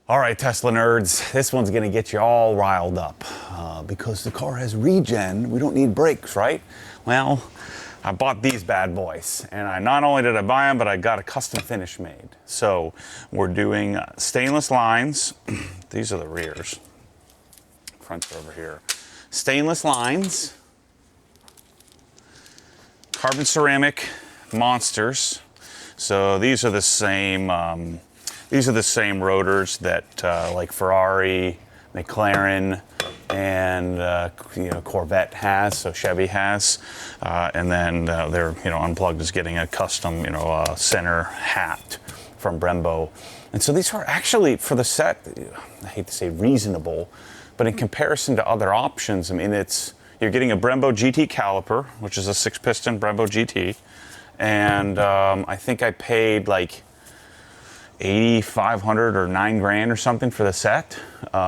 All right, Tesla nerds, this one's gonna get you all riled up because the car has regen. We don't need brakes, right? Well, I bought these bad boys, and I not only did I buy them, but I got a custom finish made. So we're doing stainless lines. These are the rears. Front's over here. Stainless lines, carbon ceramic monsters. So these are the same. These are the same rotors that like Ferrari, McLaren, and Corvette has, so Chevy has, and then they're Unplugged is getting a custom center hat from Brembo, and so these are actually for the set. I hate to say reasonable, but in comparison to other options, I mean you're getting a Brembo GT caliper, which is a 6-piston Brembo GT, and I think I paid like $8,500 or $9,000 or something for the set,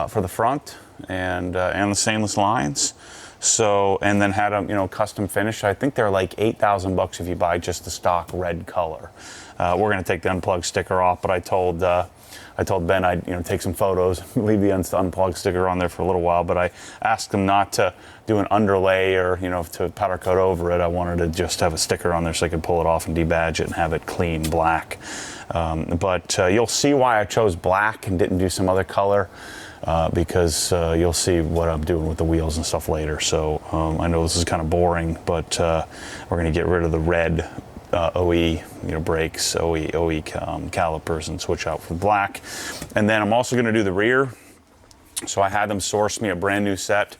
for the front and the stainless lines. So, and then had a custom finish. I think they're like $8,000 if you buy just the stock red color. We're gonna take the Unplugged sticker off, but I told Ben I'd take some photos, leave the Unplugged sticker on there for a little while. But I asked him not to do an underlay or to powder coat over it. I wanted to just have a sticker on there so I could pull it off and debadge it and have it clean black. But you'll see why I chose black and didn't do some other color, because you'll see what I'm doing with the wheels and stuff later. So I know this is kind of boring, but we're going to get rid of the red OE brakes, OE calipers, and switch out for black. And then I'm also going to do the rear. So I had them source me a brand new set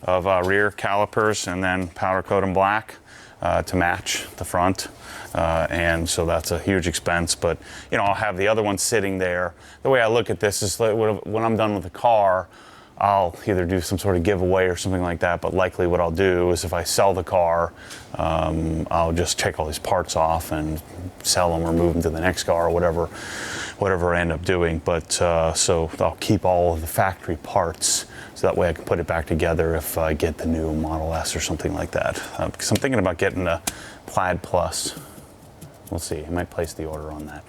of rear calipers and then powder coat them black to match the front. And so that's a huge expense, but I'll have the other one sitting there. The way I look at this is like when I'm done with the car, I'll either do some sort of giveaway or something like that, but likely what I'll do is if I sell the car, I'll just take all these parts off and sell them or move them to the next car or whatever I end up doing. But so I'll keep all of the factory parts so that way I can put it back together if I get the new Model S or something like that. Because I'm thinking about getting a Plaid Plus. We'll see. I might place the order on that.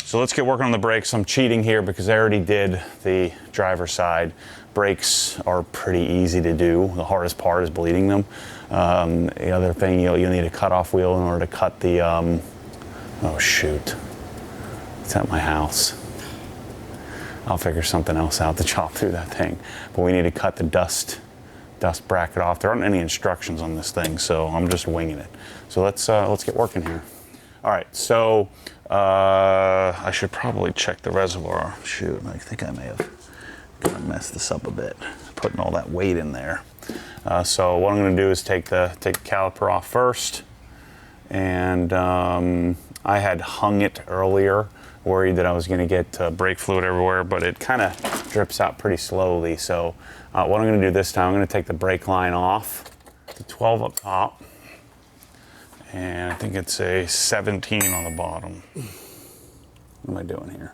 So let's get working on the brakes. I'm cheating here because I already did the driver's side. Brakes are pretty easy to do. The hardest part is bleeding them. The other thing, you'll need a cutoff wheel in order to cut the, oh shoot. It's at my house. I'll figure something else out to chop through that thing. But we need to cut the dust bracket off. There aren't any instructions on this thing, so I'm just winging it. So let's get working here. All right, so I should probably check the reservoir. Shoot, I think I may have kind of messed this up a bit, putting all that weight in there. So what I'm going to do is take the caliper off first, and I had hung it earlier, worried that I was going to get brake fluid everywhere, but it kind of drips out pretty slowly. So what I'm going to do this time, I'm going to take the brake line off, the 12 up top. And I think it's a 17 on the bottom. What am I doing here?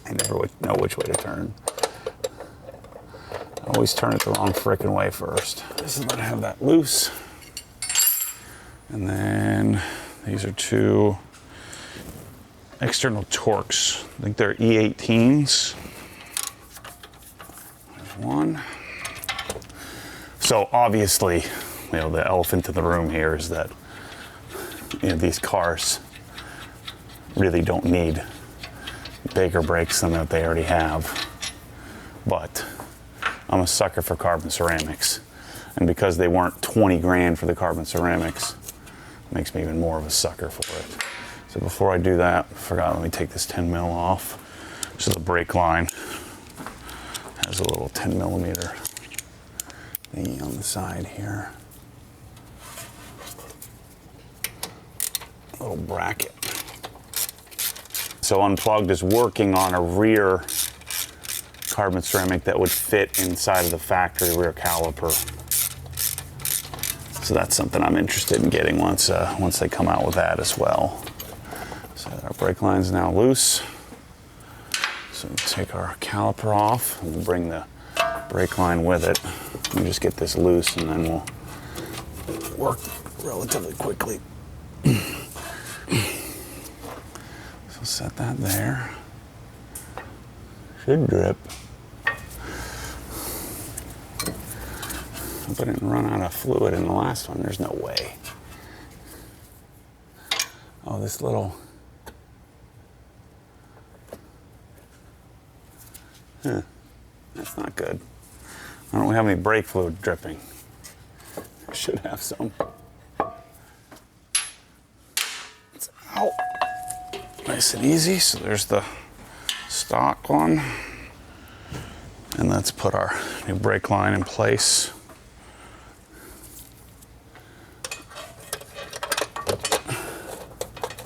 I never know which way to turn. I always turn it the wrong frickin' way first. This is gonna have that loose. And then these are two external torques. I think they're E18s. There's one. So obviously, the elephant in the room here is that these cars really don't need bigger brakes than that they already have. But I'm a sucker for carbon ceramics, and because they weren't 20 grand for the carbon ceramics, it makes me even more of a sucker for it. So before I do that, I forgot, let me take this 10 mil off. So the brake line has a little 10 millimeter thingy on the side here. Little bracket. So Unplugged is working on a rear carbon ceramic that would fit inside of the factory rear caliper. So that's something I'm interested in getting once they come out with that as well. So our brake line's now loose. So we'll take our caliper off and we'll bring the brake line with it. Let me just get this loose and then we'll work relatively quickly. So set that there. Should drip. Hope I didn't run out of fluid in the last one. There's no way. Oh, this little... Huh. That's not good. I don't have any brake fluid dripping. I should have some. It's out. Nice and easy. So there's the stock one. And let's put our new brake line in place.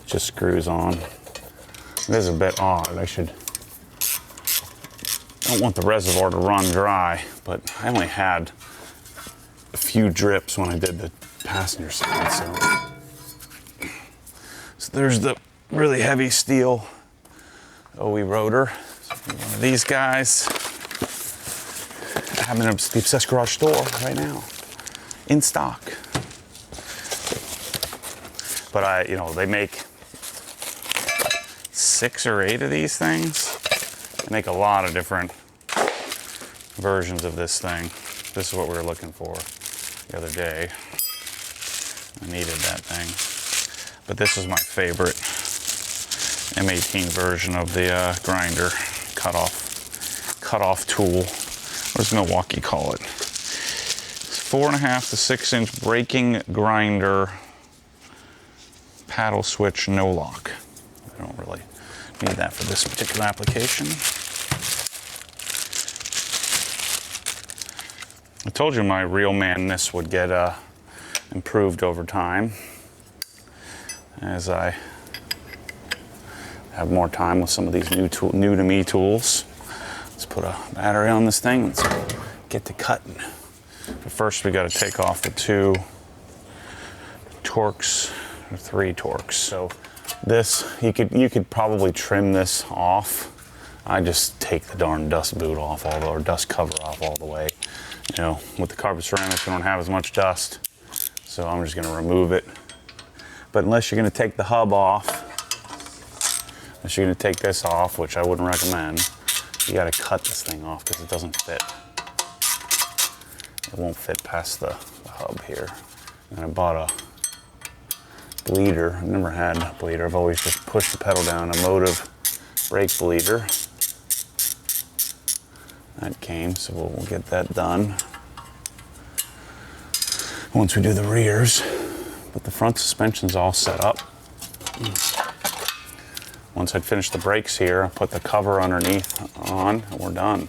Just screws on. It is a bit odd. I don't want the reservoir to run dry, but I only had a few drips when I did the passenger side. So there's the really heavy steel OE rotor. One of these guys. I have them in a Steve Sess garage store right now, in stock. But they make 6 or 8 of these things. They make a lot of different versions of this thing. This is what we were looking for the other day. I needed that thing. But this is my favorite M18 version of the grinder cutoff tool. What does Milwaukee call it? It's 4.5 to 6 inch braking grinder, paddle switch, no lock. I don't really need that for this particular application. I told you my real manness would get improved over time as I have more time with some of these new to me tools. Let's put a battery on this thing. Let's get to cutting. But first we got to take off the 2 Torx, or 3 Torx. So this, you could probably trim this off. I just take the darn dust boot off or dust cover off all the way. With the carbon ceramics, we don't have as much dust, so I'm just going to remove it. But unless you're going to take the hub off, unless you're going to take this off, which I wouldn't recommend, you got to cut this thing off because it doesn't fit. It won't fit past the hub here. And I bought a bleeder. I've never had a bleeder. I've always just pushed the pedal down. A Motive brake bleeder. That came, so we'll get that done once we do the rears. But the front suspension's all set up. Once I'd finished the brakes here, I put the cover underneath on, and we're done.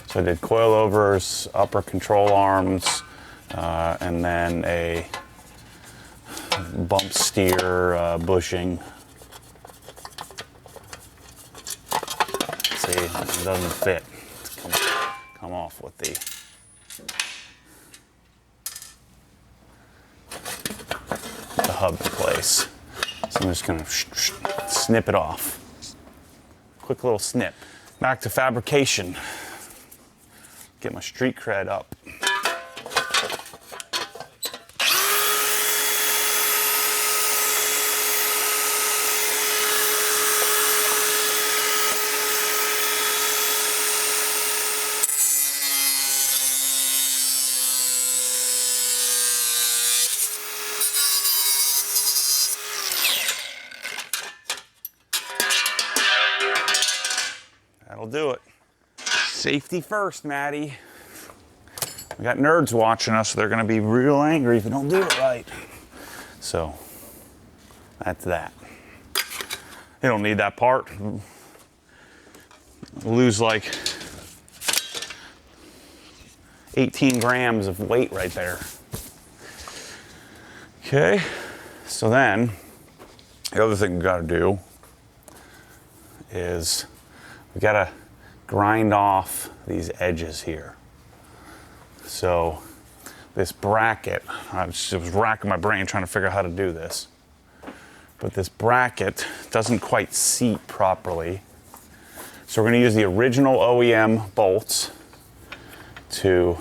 So I did coilovers, upper control arms, and then a bump steer bushing. See, it doesn't fit. Come off with the hub in place. So I'm just gonna snip it off. Quick little snip. Back to fabrication. Get my street cred up. That'll do it. Safety first, Maddie. We got nerds watching us, so they're gonna be real angry if we don't do it right. So, that's that. You don't need that part. Lose like 18 grams of weight right there. Okay, so then, the other thing we gotta do is we gotta grind off these edges here. So this bracket, I was racking my brain trying to figure out how to do this. But this bracket doesn't quite seat properly. So we're gonna use the original OEM bolts to,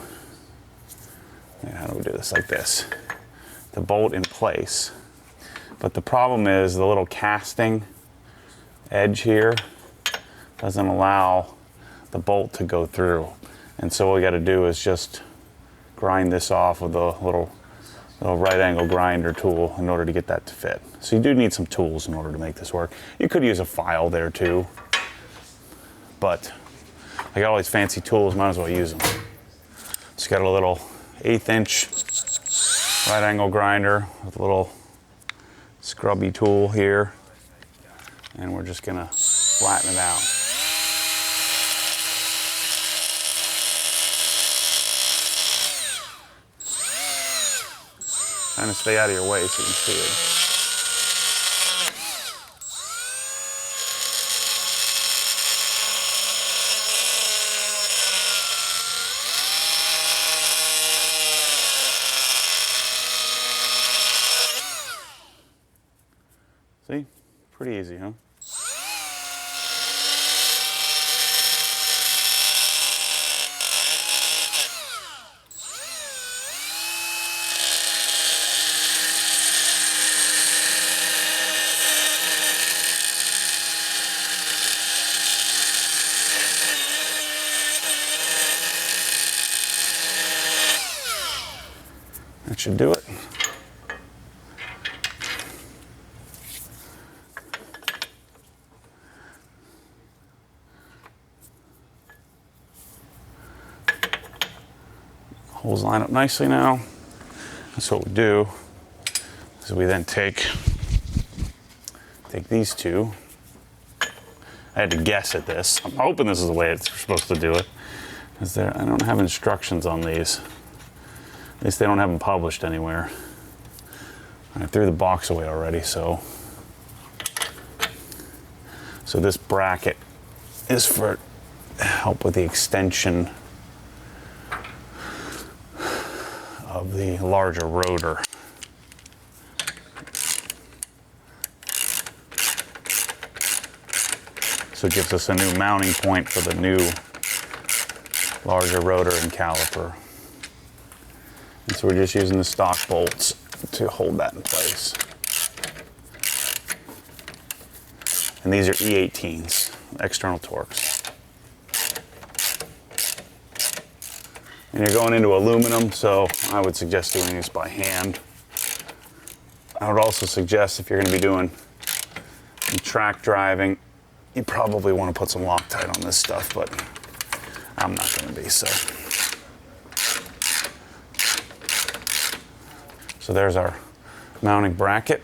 how do we do this? Like this, to bolt in place. But the problem is the little casting edge here doesn't allow the bolt to go through. And so what we got to do is just grind this off with a little right angle grinder tool in order to get that to fit. So you do need some tools in order to make this work. You could use a file there too, but I got all these fancy tools, might as well use them. Just got a little 1/8 inch right angle grinder with a little scrubby tool here, and we're just gonna flatten it out. Kind of stay out of your way so you can see it. See? Pretty easy, huh? That should do it. Holes line up nicely now. That's what we do. So we then take these two. I had to guess at this. I'm hoping this is the way it's supposed to do it. I don't have instructions on these. At least they don't have them published anywhere. I threw the box away already, so this bracket is for help with the extension of the larger rotor. So it gives us a new mounting point for the new larger rotor and caliper. And so we're just using the stock bolts to hold that in place. And these are E18s, external torques. And you're going into aluminum, so I would suggest doing this by hand. I would also suggest if you're going to be doing some track driving, you probably want to put some Loctite on this stuff, but I'm not going to be, so. So there's our mounting bracket.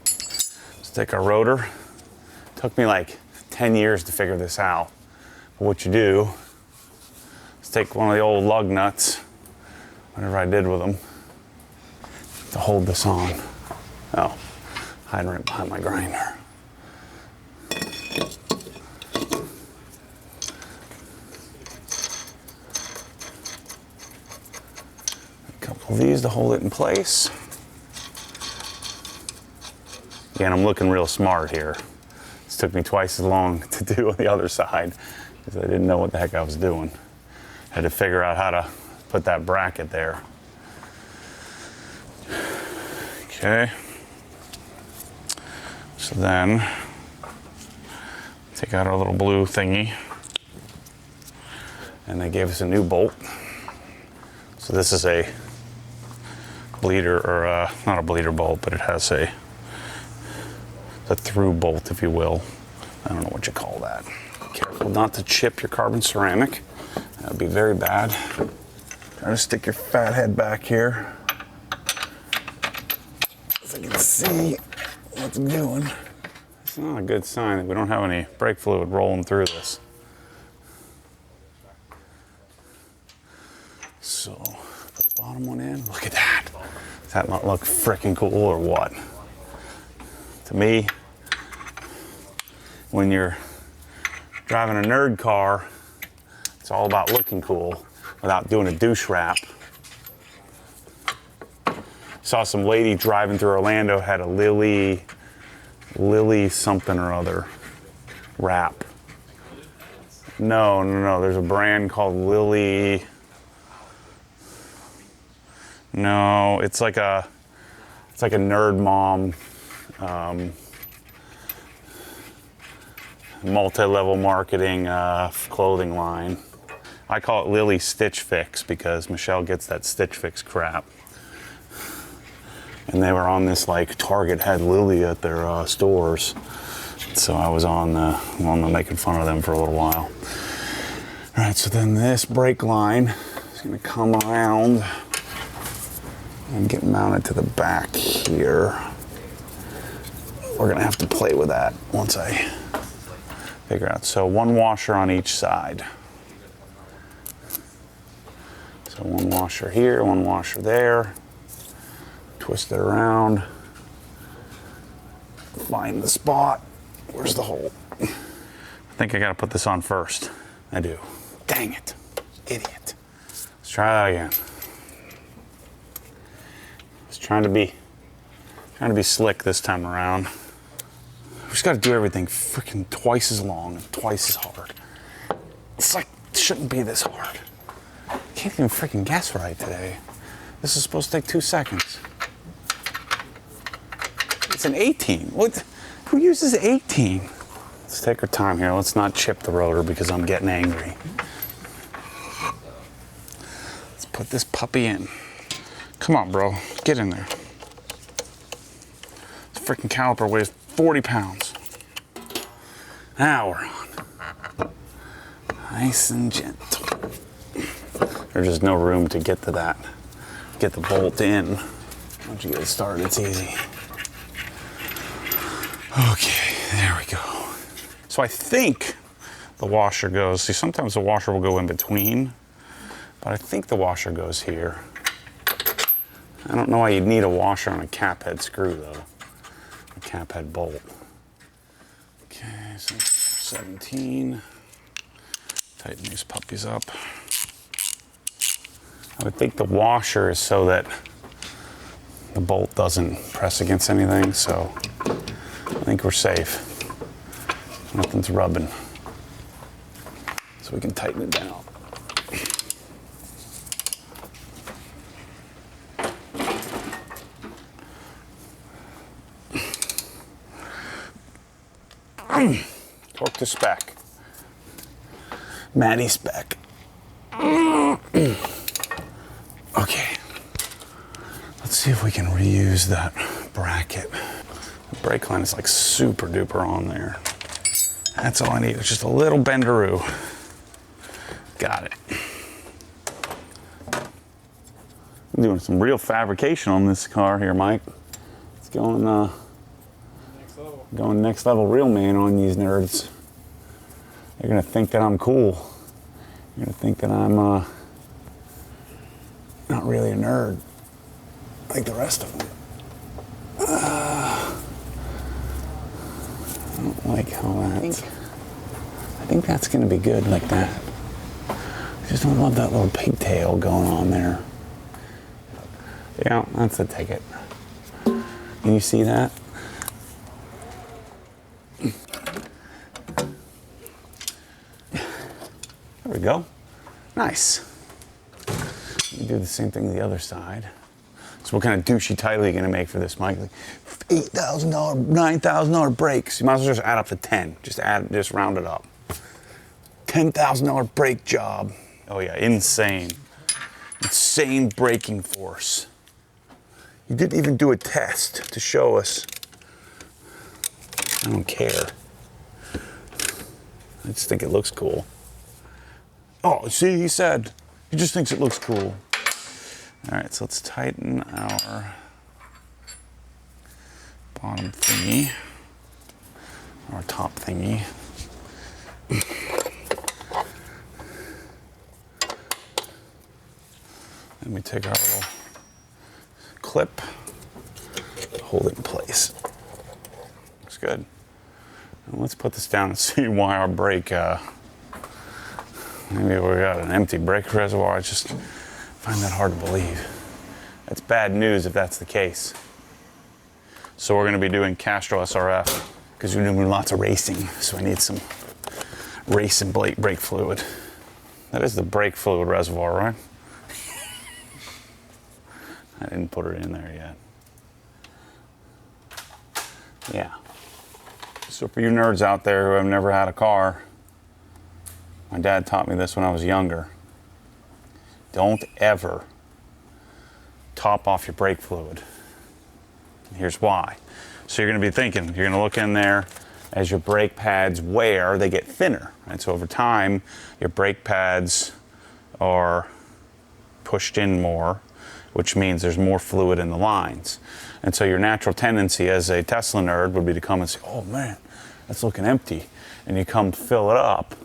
Let's take our rotor. It took me like 10 years to figure this out. But what you do is take one of the old lug nuts, whatever I did with them, to hold this on. Oh, hiding right behind my grinder. These to hold it in place. Again, I'm looking real smart here. This took me twice as long to do on the other side because I didn't know what the heck I was doing. Had to figure out how to put that bracket there. Okay. So then, take out our little blue thingy. And they gave us a new bolt. So this is a bleeder, or not a bleeder bolt, but it has a through bolt, if you will. I don't know what you call that. Careful not to chip your carbon ceramic. That would be very bad. Try to stick your fat head back here so you can see what it's doing. It's not a good sign that we don't have any brake fluid rolling through this. So, put the bottom one in. Look at that. Does that not look freaking cool or what? To me, when you're driving a nerd car, it's all about looking cool without doing a douche wrap. Saw some lady driving through Orlando, had a Lily something or other wrap. No, there's a brand called Lily. No, it's like a nerd mom. multi-level marketing clothing line. I call it Lily Stitch Fix because Michelle gets that Stitch Fix crap. And they were on this, like, Target had Lily at their stores. So I was on making fun of them for a little while. All right, so then this brake line is gonna come around and get mounted to the back here. We're gonna have to play with that once I figure out. So one washer on each side. So one washer here, one washer there. Twist it around. Find the spot. Where's the hole? I think I gotta put this on first. I do. Dang it. Idiot. Let's try that again. Just trying to be slick this time around. We just gotta do everything freaking twice as long and twice as hard. It's like, it shouldn't be this hard. I can't even freaking guess right today. This is supposed to take 2 seconds. It's an 18. What? Who uses 18? Let's take our time here. Let's not chip the rotor because I'm getting angry. Let's put this puppy in. Come on, bro. Get in there. This freaking caliper weighs 40 pounds. Now we're on. Nice and gentle. There's just no room to get to that. Get the bolt in. Once you get it started, it's easy. Okay, there we go. So I think the washer goes, see, sometimes the washer will go in between, but I think the washer goes here. I don't know why you'd need a washer on a cap head screw though, a cap head bolt. Okay, so 17. Tighten these puppies up. I would think the washer is so that the bolt doesn't press against anything, so I think we're safe. Nothing's rubbing. So we can tighten it down. Torque to spec. Maddie spec. Okay. Let's see if we can reuse that bracket. The brake line is like super duper on there. That's all I need. It's just a little bendaroo. Got it. I'm doing some real fabrication on this car here, Mike. It's going next level real man on these nerds. They're gonna think that I'm cool. You're gonna think that I'm not really a nerd like the rest of them. I don't like how that's... I think that's gonna be good like that. I just don't love that little pigtail going on there. Yeah, that's the ticket. Can you see that? There we go. Nice. You do the same thing the other side. So what kind of douchey title are you gonna make for this, Mike? Like $8,000, $9,000 brakes. You might as well just add up to 10. Just round it up. $10,000 brake job. Oh yeah, insane. Insane braking force. You didn't even do a test to show us. I don't care. I just think it looks cool. Oh, see, he said. He just thinks it looks cool. All right, so let's tighten our bottom thingy, our top thingy. Then we take our little clip, hold it in place. Looks good. And let's put this down and see why our brake, maybe we got an empty brake reservoir. I just find that hard to believe. That's bad news if that's the case. So we're gonna be doing Castro SRF because we're doing lots of racing. So I need some racing brake fluid. That is the brake fluid reservoir, right? I didn't put it in there yet. Yeah. So for you nerds out there who have never had a car, my dad taught me this when I was younger. Don't ever top off your brake fluid. And here's why. So you're going to be thinking, you're going to look in there, as your brake pads wear, they get thinner. Right? So over time, your brake pads are pushed in more, which means there's more fluid in the lines. And so your natural tendency as a Tesla nerd would be to come and say, oh man, that's looking empty. And you come fill it up,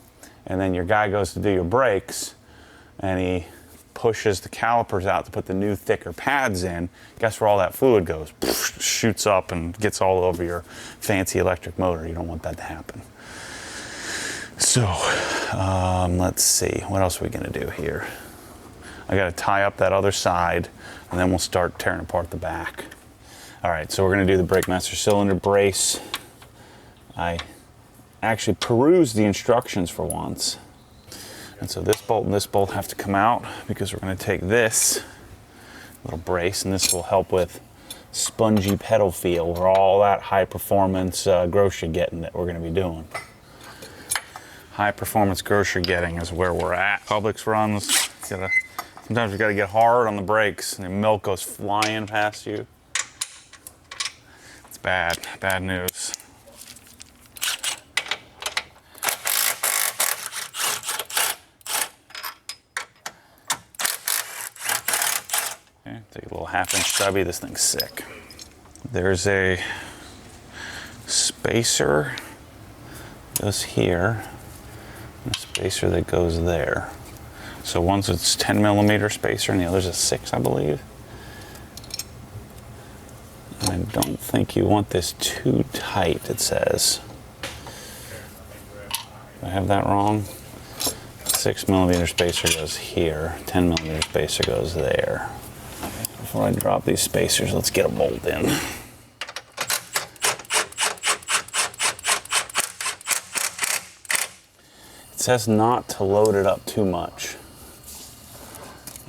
and then your guy goes to do your brakes, and he pushes the calipers out to put the new thicker pads in. Guess where all that fluid goes? Shoots up and gets all over your fancy electric motor. You don't want that to happen. So let's see, what else are we gonna do here? I gotta tie up that other side, and then we'll start tearing apart the back. All right, so we're gonna do the brake master cylinder brace. I actually perused the instructions for once. And so this bolt and this bolt have to come out because we're going to take this little brace, and this will help with spongy pedal feel, or all that high performance grocery getting that we're going to be doing. High performance grocery getting is where we're at. Publix runs. Sometimes you got to get hard on the brakes, and the milk goes flying past you. It's bad news. Take a little 1/2-inch stubby. This thing's sick. There's a spacer that goes here, and a spacer that goes there. So one's a 10mm spacer, and the other's a 6, I believe. And I don't think you want this too tight, it says. Do I have that wrong? 6mm spacer goes here, 10mm spacer goes there. Before I drop these spacers, let's get a bolt in. It says not to load it up too much.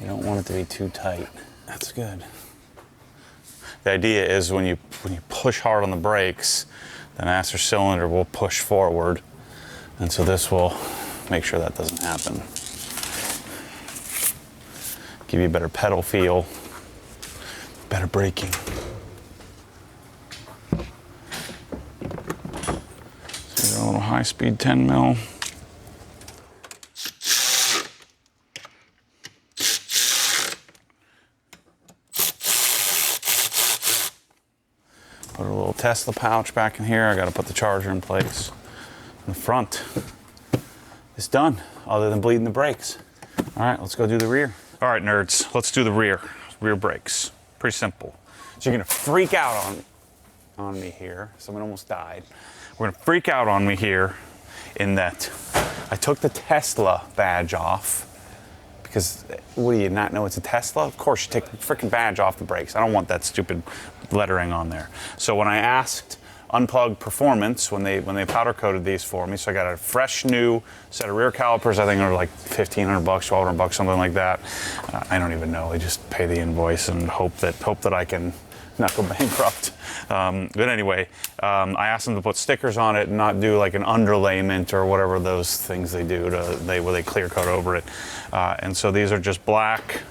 You don't want it to be too tight. That's good. The idea is when you push hard on the brakes, the master cylinder will push forward, and so this will make sure that doesn't happen. Give you a better pedal feel. Better braking. So a little high-speed 10mm. Put a little Tesla pouch back in here. I got to put the charger in place. And the front is done, other than bleeding the brakes. All right, let's go do the rear. All right, nerds, let's do the rear brakes. Pretty simple. So you're gonna freak out on me here. Someone almost died. We're gonna freak out on me here in that I took the Tesla badge off because what do you not know it's a Tesla? Of course you take the freaking badge off the brakes. I don't want that stupid lettering on there. So when I asked Unplugged Performance, when they powder coated these for me, so I got a fresh new set of rear calipers. I think they were like $1,500, $1,200, something like that. I don't even know. I just pay the invoice and hope that I can not go bankrupt. But anyway, I asked them to put stickers on it and not do like an underlayment or whatever those things they do where they clear coat over it. And so these are just black.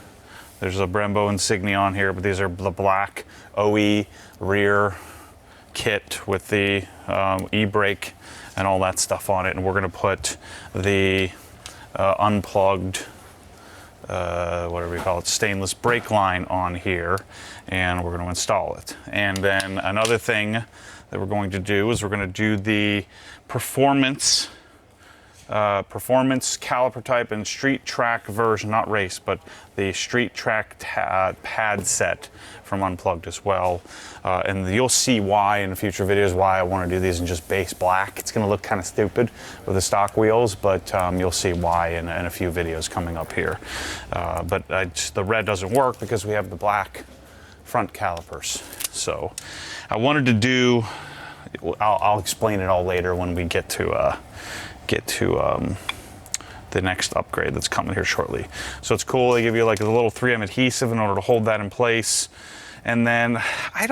There's a Brembo insignia on here, but these are the black OE rear kit with the e-brake and all that stuff on it, and we're going to put the unplugged whatever you call it, stainless brake line on here, and we're going to install it. And then another thing that we're going to do is we're going to do the performance caliper type and street track version, not race, but the street track pad set from Unplugged as well. And you'll see why in future videos why I want to do these in just base black. It's going to look kind of stupid with the stock wheels, but you'll see why in a few videos coming up here. But the red doesn't work because we have the black front calipers. So I wanted to do, I'll explain it all later when we get to the next upgrade that's coming here shortly. So it's cool. They give you like a little 3M adhesive in order to hold that in place. And then I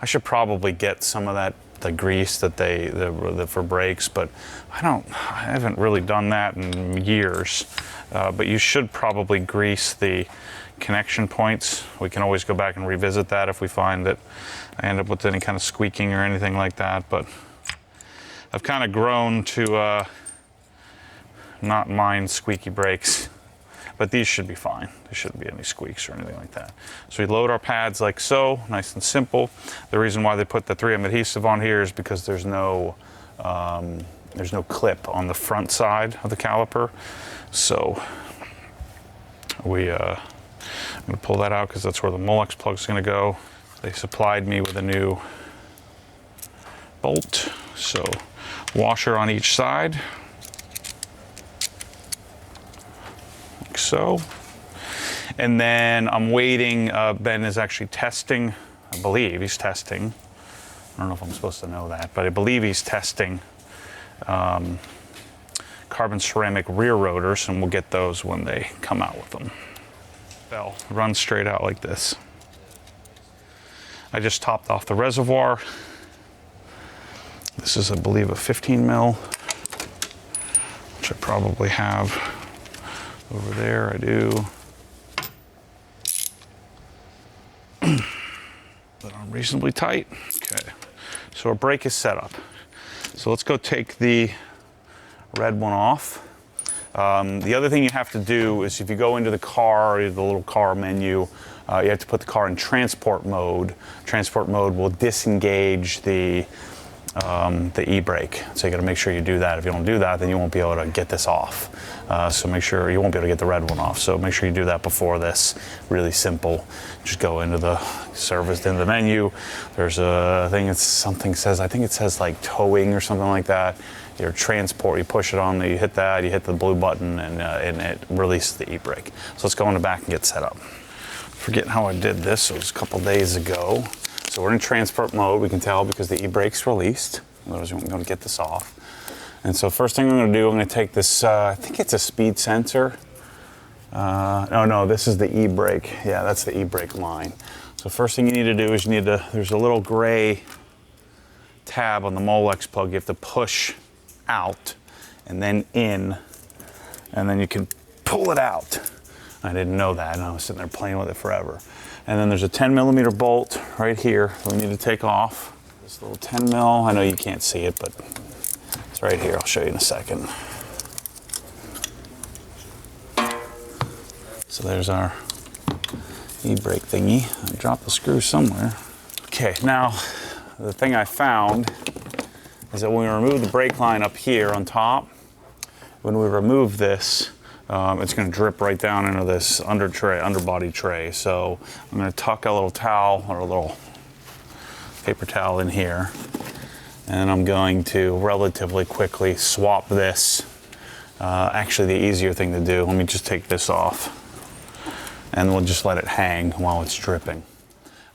should probably get some of that the grease that for brakes, but I haven't really done that in years. But you should probably grease the connection points. We can always go back and revisit that if we find that I end up with any kind of squeaking or anything like that. But I've kind of grown to not mind squeaky brakes, but these should be fine. There shouldn't be any squeaks or anything like that. So we load our pads like so, nice and simple. The reason why they put the 3M adhesive on here is because there's no clip on the front side of the caliper. So I'm gonna pull that out because that's where the Molex plug is gonna go. They supplied me with a new bolt, so washer on each side, like so. And then I'm waiting, Ben is actually testing, I believe he's testing, I don't know if I'm supposed to know that, but I believe he's testing carbon ceramic rear rotors, and we'll get those when they come out with them. Bell runs straight out like this. I just topped off the reservoir. This is, I believe, a 15 mil, which I probably have over there. I do. But I'm reasonably tight. Okay, so our brake is set up. So let's go take the red one off. The other thing you have to do is if you go into the car, the little car menu, you have to put the car in transport mode. Transport mode will disengage the e-brake. So you got to make sure you do that. If you don't do that, then you won't be able to get this off. So make sure you won't be able to get the red one off. So make sure you do that before this. Really simple. Just go into the service, in the menu. There's a thing. It's something says. I think it says like towing or something like that. Your transport. You push it on. You hit that. You hit the blue button, and it releases the e-brake. So let's go in the back and get set up. Forgetting how I did this. It was a couple days ago. So we're in transport mode, we can tell because the e-brake's released. Otherwise we won't be able to get this off. And so first thing I'm gonna do, I'm gonna take this, I think it's a speed sensor. No, this is the e-brake. Yeah, that's the e-brake line. So first thing you need to do is there's a little gray tab on the Molex plug. You have to push out and then in, and then you can pull it out. I didn't know that, and I was sitting there playing with it forever. And then there's a 10 millimeter bolt right here that we need to take off. This little 10 mil, I know you can't see it, but it's right here. I'll show you in a second. So there's our e-brake thingy. I dropped the screw somewhere. Okay, now the thing I found is that when we remove the brake line up here on top, when we remove this, it's going to drip right down into this underbody tray. So I'm going to tuck a little towel or a little paper towel in here, and I'm going to relatively quickly swap this. Actually, the easier thing to do, let me just take this off, and we'll just let it hang while it's dripping.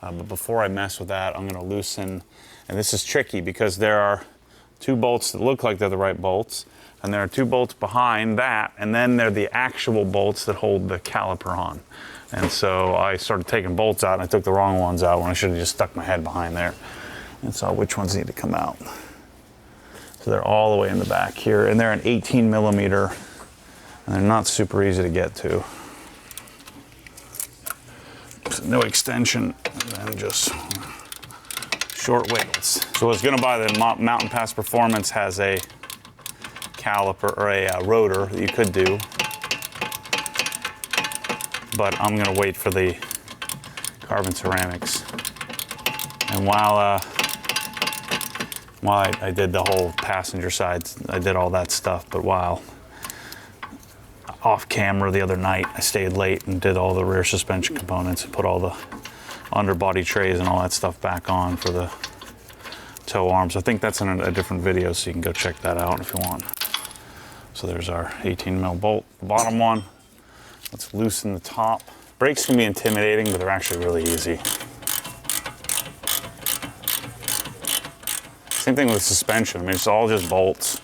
But before I mess with that, I'm going to loosen, and this is tricky because there are two bolts that look like they're the right bolts, and there are two bolts behind that, and then they're the actual bolts that hold the caliper on. And so I started taking bolts out, and I took the wrong ones out when I should have just stuck my head behind there and saw which ones need to come out. So they're all the way in the back here, and they're an 18 millimeter, and they're not super easy to get to. So no extension, and then just short wiggles. So I was gonna buy the Mountain Pass Performance, has a caliper or a rotor that you could do, but I'm gonna wait for the carbon ceramics. And while I did the whole passenger side, I did all that stuff, but while off camera the other night, I stayed late and did all the rear suspension components and put all the underbody trays and all that stuff back on for the tow arms. I think that's in a different video, so you can go check that out if you want. So there's our 18 mil bolt, the bottom one. Let's loosen the top. Brakes can be intimidating, but they're actually really easy. Same thing with suspension. I mean, it's all just bolts.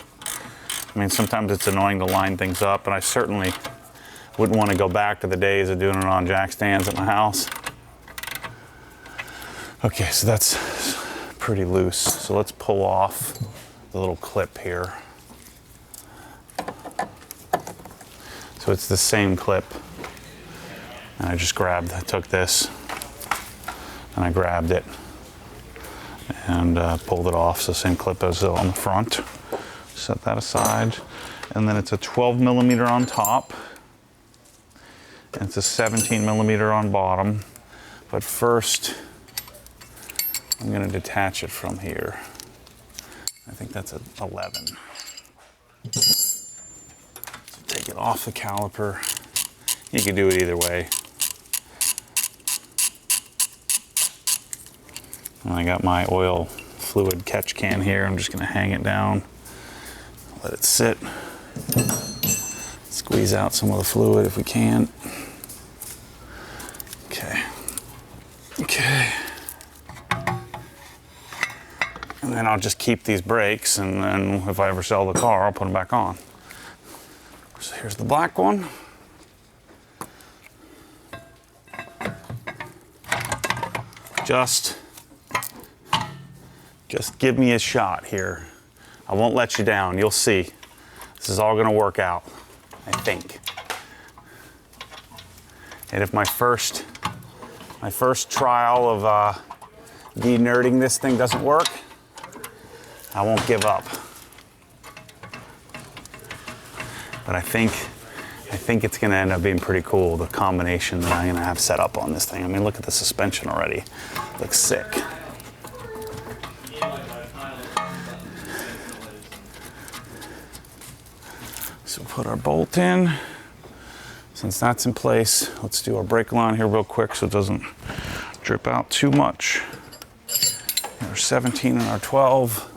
I mean, sometimes it's annoying to line things up, and I certainly wouldn't want to go back to the days of doing it on jack stands at my house. Okay, so that's pretty loose. So let's pull off the little clip here. So it's the same clip. And I took this and I grabbed it and pulled it off. So same clip as on the front. Set that aside. And then it's a 12 millimeter on top. And it's a 17 millimeter on bottom. But first, I'm gonna detach it from here. I think that's a 11. So take it off the caliper. You can do it either way. And I got my oil fluid catch can here. I'm just gonna hang it down, let it sit. Squeeze out some of the fluid if we can. Okay. Okay. And then I'll just keep these brakes, and then if I ever sell the car, I'll put them back on. So here's the black one. Just give me a shot here. I won't let you down. You'll see. This is all going to work out, I think. And if my first trial of de-nerding this thing doesn't work, I won't give up. But I think it's going to end up being pretty cool, the combination that I'm going to have set up on this thing. I mean, look at the suspension already. Looks sick. So put our bolt in. Since that's in place, let's do our brake line here real quick so it doesn't drip out too much. Our 17 and our 12.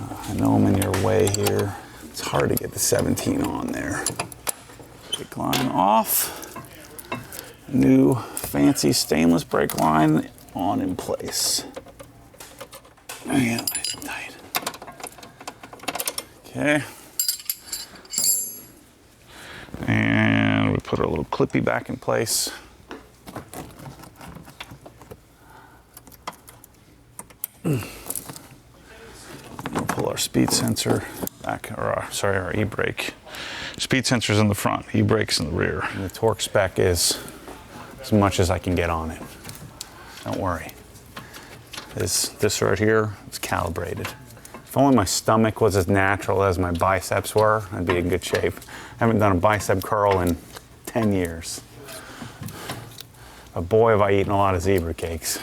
I know I'm in your way here. It's hard to get the 17 on there. Brake line off. New fancy stainless brake line on in place. Yeah, nice and tight. Okay. And we put our little clippy back in place. We'll pull our speed sensor back, or our e-brake. Speed sensor's in the front, e-brake's in the rear. And the torque spec is as much as I can get on it. Don't worry. This right here, it's calibrated. If only my stomach was as natural as my biceps were, I'd be in good shape. I haven't done a bicep curl in 10 years. But boy, have I eaten a lot of zebra cakes.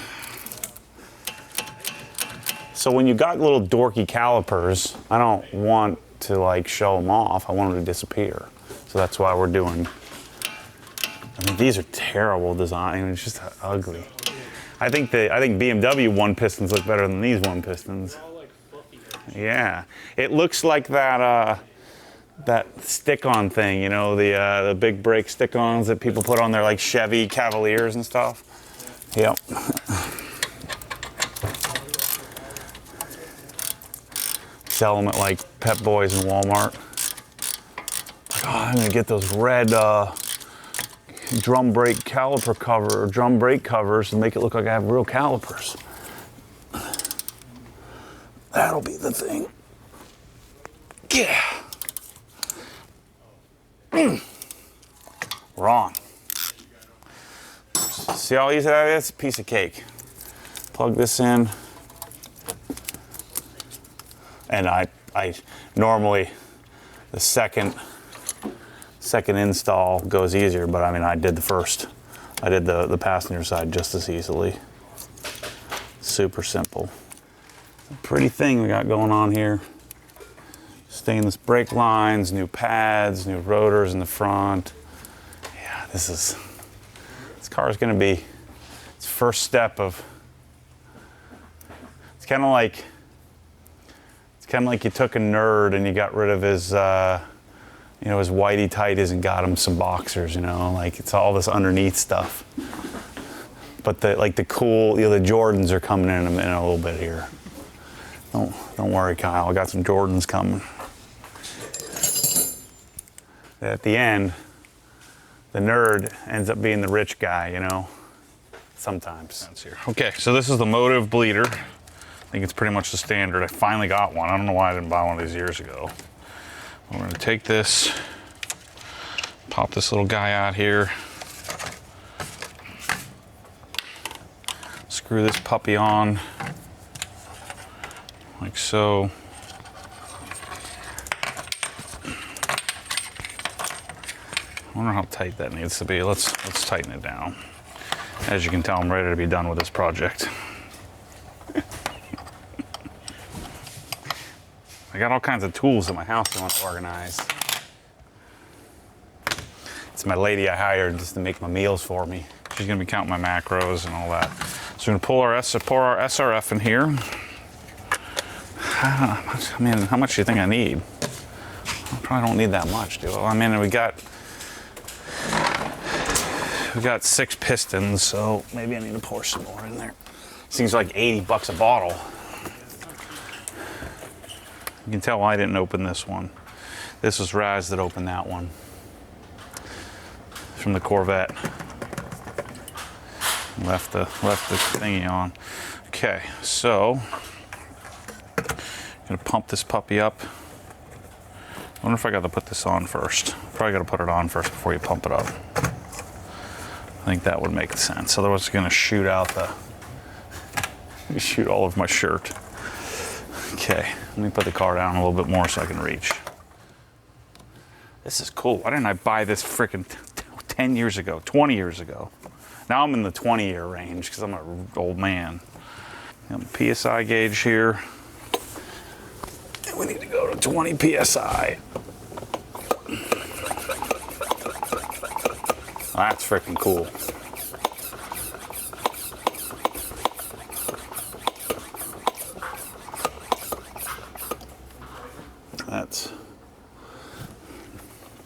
So when you got little dorky calipers, I don't want to like show them off. I want them to disappear. So that's why we're doing, I mean, these are terrible design. It's just ugly. I think BMW one pistons look better than these one pistons. Yeah, it looks like that that stick-on thing, you know, the big brake stick-ons that people put on their like Chevy Cavaliers and stuff. Yep. Sell them at like Pep Boys and Walmart. Like, oh, I'm gonna get those red drum brake caliper cover or drum brake covers and make it look like I have real calipers. That'll be the thing. Yeah. Wrong. See how easy that is? Piece of cake. Plug this in. And I normally the second install goes easier, but I mean I did the passenger side just as easily. Super simple. Pretty thing we got going on here. Stainless brake lines, new pads, new rotors in the front. Yeah, this car is going to be its first step of. It's kind of like you took a nerd and you got rid of his, his whitey tighties and got him some boxers. You know, like it's all this underneath stuff. But the cool, the Jordans are coming in a little bit here. Don't worry, Kyle. I got some Jordans coming. At the end, the nerd ends up being the rich guy, you know. sometimes. Okay, so this is the motive bleeder. I think it's pretty much the standard. I finally got one. I don't know why I didn't buy one of these years ago. We're gonna take this, pop this little guy out here, screw this puppy on, like so. I wonder how tight that needs to be. Let's tighten it down. As you can tell, I'm ready to be done with this project. I got all kinds of tools in my house I want to organize. It's my lady I hired just to make my meals for me. She's gonna be counting my macros and all that. So we're gonna pour our SRF in here. How much do you think I need? I probably don't need that much, do I? I mean, we got 6 pistons, so maybe I need to pour some more in there. Seems like $80 a bottle. You can tell I didn't open this one. This was Raz that opened that one from the Corvette. Left the thingy on. Okay, so I'm gonna pump this puppy up. I wonder if I got to put this on first. Probably got to put it on first before you pump it up. I think that would make sense. Otherwise, it's gonna shoot out shoot all of my shirt. Okay, let me put the car down a little bit more so I can reach. This is cool. Why didn't I buy this freaking 10 years ago, 20 years ago? Now I'm in the 20-year range because I'm an old man. Got a PSI gauge here. And we need to go to 20 PSI. That's freaking cool. That's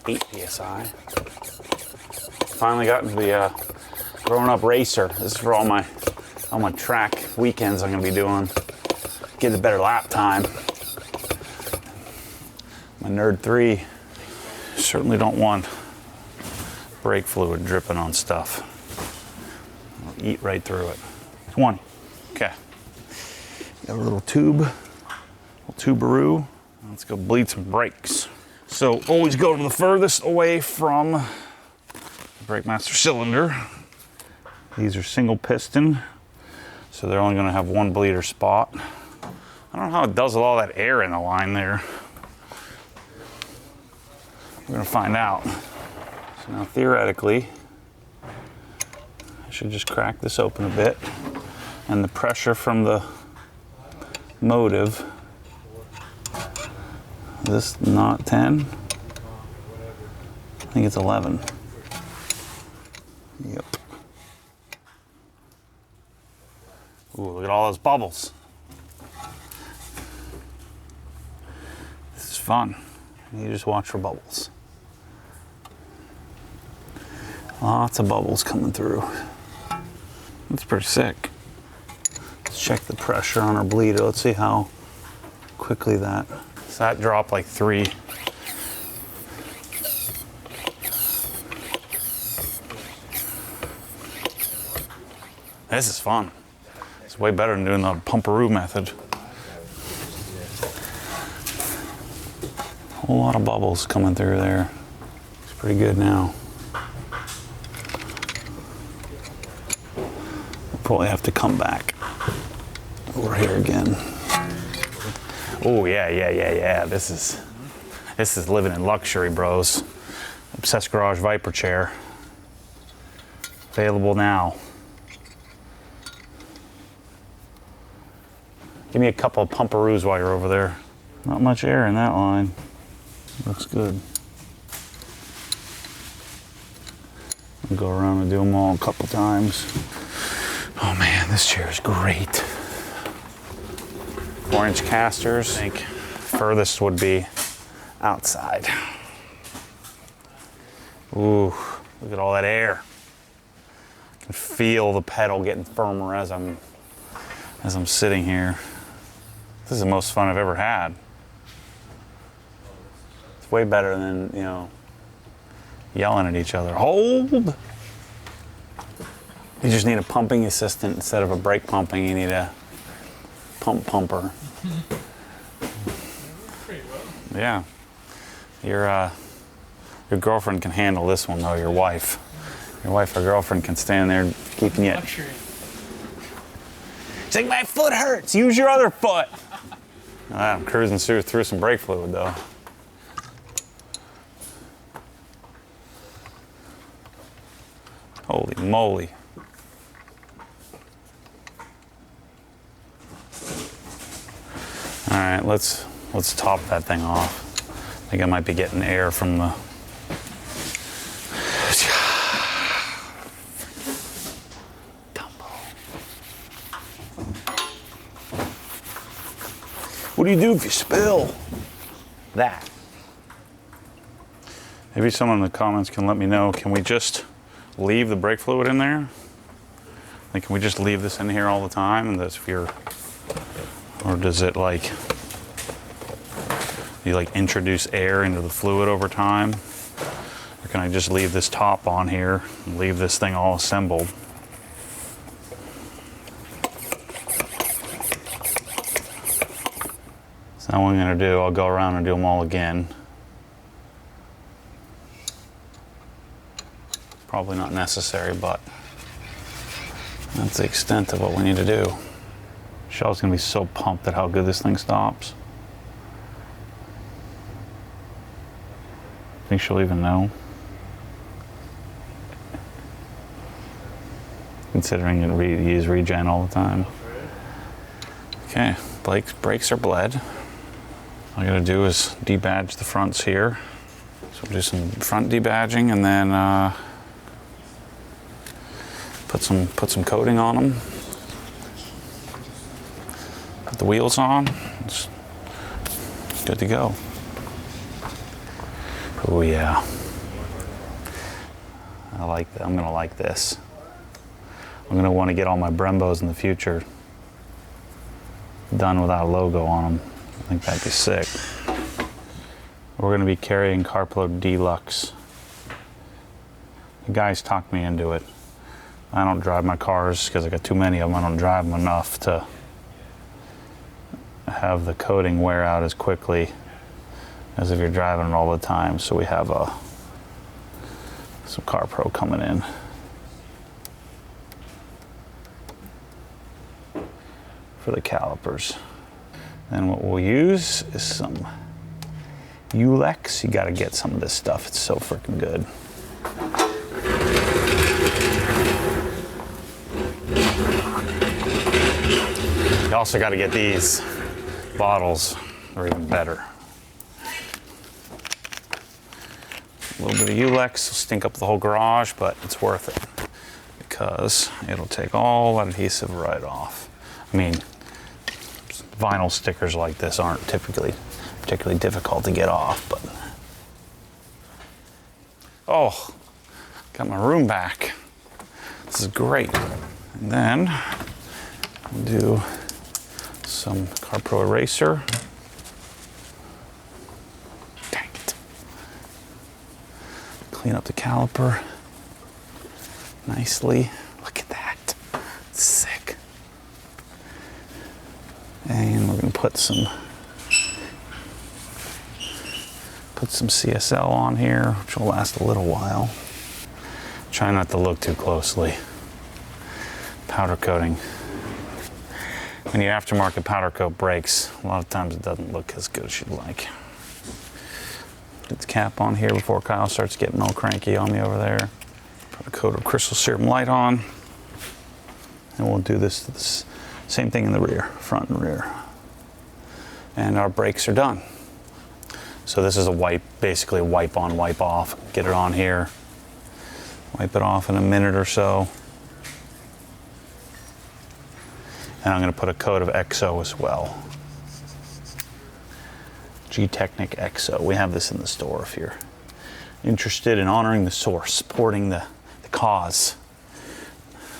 8 PSI. Finally got into the grown-up racer. This is for all my track weekends I'm gonna be doing. Get a better lap time. My Nerd 3 certainly don't want brake fluid dripping on stuff. I'll eat right through it. 20. Okay. Got a little tubaroo. Let's go bleed some brakes. So always go to the furthest away from the brake master cylinder. These are single piston, so they're only gonna have one bleeder spot. I don't know how it does with all that air in the line there. We're gonna find out. So now theoretically, I should just crack this open a bit, and the pressure from the motive, this not 10, I think it's 11. Yep. Ooh, look at all those bubbles. This is fun. You just watch for bubbles. Lots of bubbles coming through. That's pretty sick. Let's check the pressure on our bleeder. Let's see how quickly that. So that dropped like 3. This is fun. It's way better than doing the pumperoo method. A whole lot of bubbles coming through there. It's pretty good now. We'll probably have to come back over here again. Oh yeah. This is living in luxury, bros. Obsessed Garage Viper chair. Available now. Give me a couple of pumperoos while you're over there. Not much air in that line. Looks good. I'll go around and do them all a couple times. Oh man, this chair is great. 4-inch casters. I think furthest would be outside. Ooh, look at all that air. I can feel the pedal getting firmer as I'm sitting here. This is the most fun I've ever had. It's way better than, yelling at each other. Hold! You just need a pumping assistant instead of a brake pumping. You need a pumper. Pretty well. Yeah. Your girlfriend can handle this one though, your wife. Your wife or girlfriend can stand there keeping you. Luxury. She's like, my foot hurts, use your other foot. I'm cruising through some brake fluid though. Holy moly. All right, let's top that thing off. I think I might be getting air from the. What do you do if you spill that? Maybe someone in the comments can let me know. Can we just leave the brake fluid in there? Like, can we just leave this in here all the time? And that's if you're, or does it like, you like introduce air into the fluid over time? Or can I just leave this top on here and leave this thing all assembled? So now what I'm gonna do, I'll go around and do them all again. Probably not necessary, but that's the extent of what we need to do. Michelle's gonna be so pumped at how good this thing stops. Think she'll even know? Considering you use regen all the time. Okay, brakes are bled. All I gotta do is debadge the fronts here. So we'll do some front debadging and then put some coating on them. Put the wheels on. It's good to go. Oh yeah. I like that. I'm gonna like this. I'm gonna want to get all my Brembos in the future done without a logo on them. I think that'd be sick. We're gonna be carrying Carpload Deluxe. The guys talked me into it. I don't drive my cars because I got too many of them. I don't drive them enough to have the coating wear out as quickly as if you're driving it all the time. So we have some Car Pro coming in. For the calipers. Then what we'll use is some Ulex. You gotta get some of this stuff. It's so freaking good. You also gotta get these bottles. They're even better. A little bit of Ulex will stink up the whole garage, but it's worth it because it'll take all that adhesive right off. I mean, vinyl stickers like this aren't typically particularly difficult to get off, but oh, got my room back. This is great. And then we'll do some Car Pro eraser. Dang it. Clean up the caliper nicely. Look at that. It's sick. And we're going to put some CSL on here, which will last a little while. Try not to look too closely. Powder coating. When you aftermarket powder coat brakes, a lot of times it doesn't look as good as you'd like. Get the cap on here before Kyle starts getting all cranky on me over there. Put a coat of crystal serum light on. And we'll do this same thing in the rear, front and rear. And our brakes are done. So this is a wipe, basically wipe on, wipe off. Get it on here, wipe it off in a minute or so. And I'm gonna put a coat of EXO as well. G-Technic EXO. We have this in the store if you're interested in honoring the source, supporting the cause,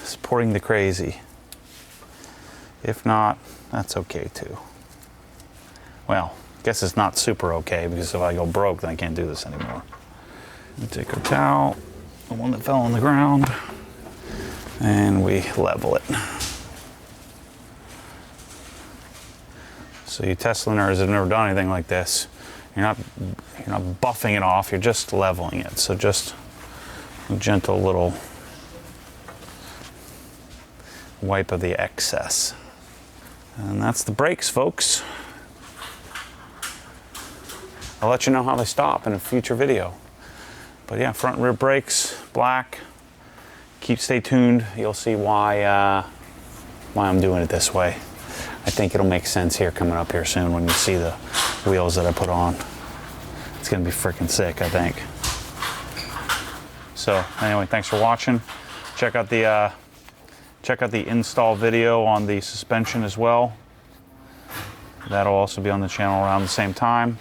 supporting the crazy. If not, that's okay too. Well, I guess it's not super okay because if I go broke, then I can't do this anymore. Take our towel, the one that fell on the ground, and we level it. So you Tesla nerds have never done anything like this. You're not buffing it off, you're just leveling it. So just a gentle little wipe of the excess. And that's the brakes, folks. I'll let you know how they stop in a future video. But yeah, front and rear brakes, black. Stay tuned. You'll see why I'm doing it this way. I think it'll make sense here coming up here soon when you see the wheels that I put on. It's gonna be freaking sick, I think. So anyway, thanks for watching. Check out the install video on the suspension as well. That'll also be on the channel around the same time.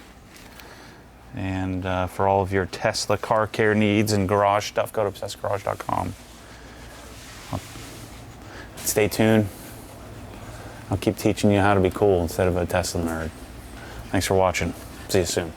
And for all of your Tesla car care needs and garage stuff, go to obsessedgarage.com. Stay tuned. I'll keep teaching you how to be cool instead of a Tesla nerd. Thanks for watching. See you soon.